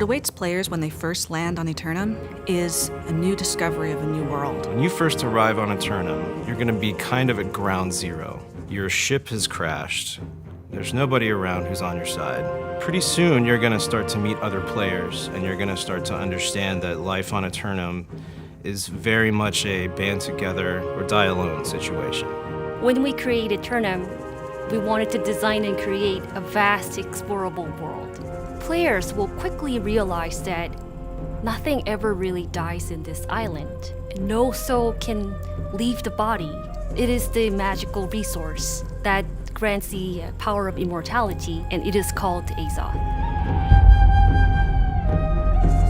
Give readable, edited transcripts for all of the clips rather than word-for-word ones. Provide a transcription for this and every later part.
awaits players when they first land on Aeternum is a new discovery of a new world. When you first arrive on Aeternum, you're going to be kind of at ground zero. Your ship has crashed. There's nobody around who's on your side. Pretty soon, you're going to start to meet other players, and you're going to start to understand that life on Aeternum is very much a band together or die alone situation. When we created Aeternum, we wanted to design and create a vast, explorable world. Players will quickly realize that nothing ever really dies in this island. No soul can leave the body. It is the magical resource that grants the power of immortality, and it is called Azoth.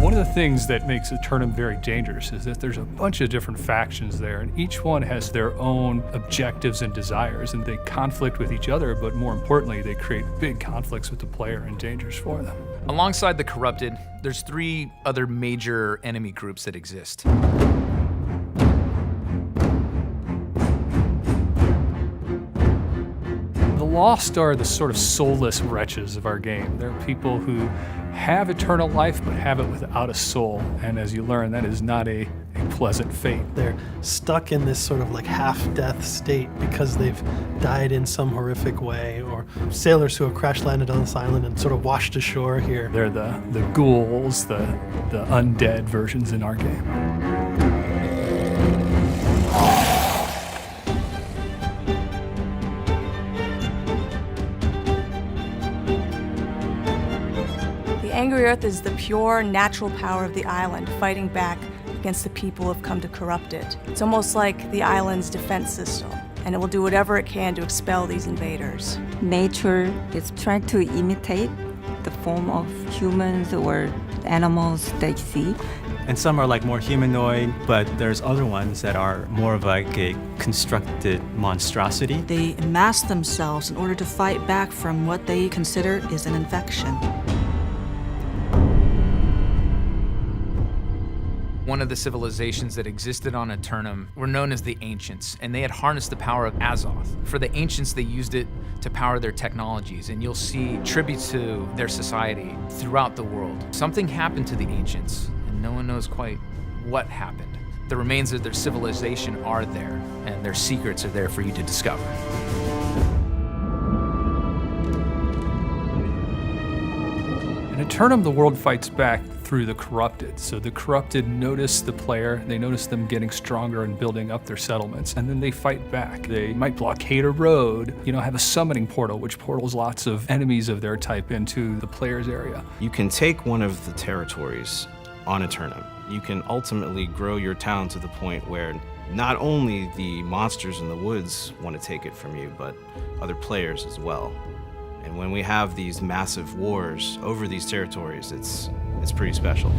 One of the things that makes Aeternum very dangerous is that there's a bunch of different factions there, and each one has their own objectives and desires, and they conflict with each other, but more importantly, they create big conflicts with the player and dangers for them. Alongside the Corrupted, there's 3 other major enemy groups that exist. The Lost are the sort of soulless wretches of our game. They're people who have eternal life but have it without a soul, and as you learn, that is not a pleasant fate. They're stuck in this sort of like half-death state because they've died in some horrific way, or sailors who have crash-landed on this island and sort of washed ashore here. They're the ghouls, the undead versions in our game. The Angry Earth is the pure, natural power of the island fighting back against the people who have come to corrupt it. It's almost like the island's defense system, and it will do whatever it can to expel these invaders. Nature is trying to imitate the form of humans or animals they see. And some are like more humanoid, but there's other ones that are more of like a constructed monstrosity. They mask themselves in order to fight back from what they consider is an infection. One of the civilizations that existed on Aeternum were known as the Ancients, and they had harnessed the power of Azoth. For the Ancients, they used it to power their technologies, and you'll see tributes to their society throughout the world. Something happened to the Ancients, and no one knows quite what happened. The remains of their civilization are there, and their secrets are there for you to discover. In Aeternum, the world fights back through the Corrupted. So the Corrupted notice the player, they notice them getting stronger and building up their settlements, and then they fight back. They might blockade a road, have a summoning portal, which portals lots of enemies of their type into the player's area. You can take one of the territories on Aeternum. You can ultimately grow your town to the point where not only the monsters in the woods want to take it from you, but other players as well. And when we have these massive wars over these territories, it's pretty special.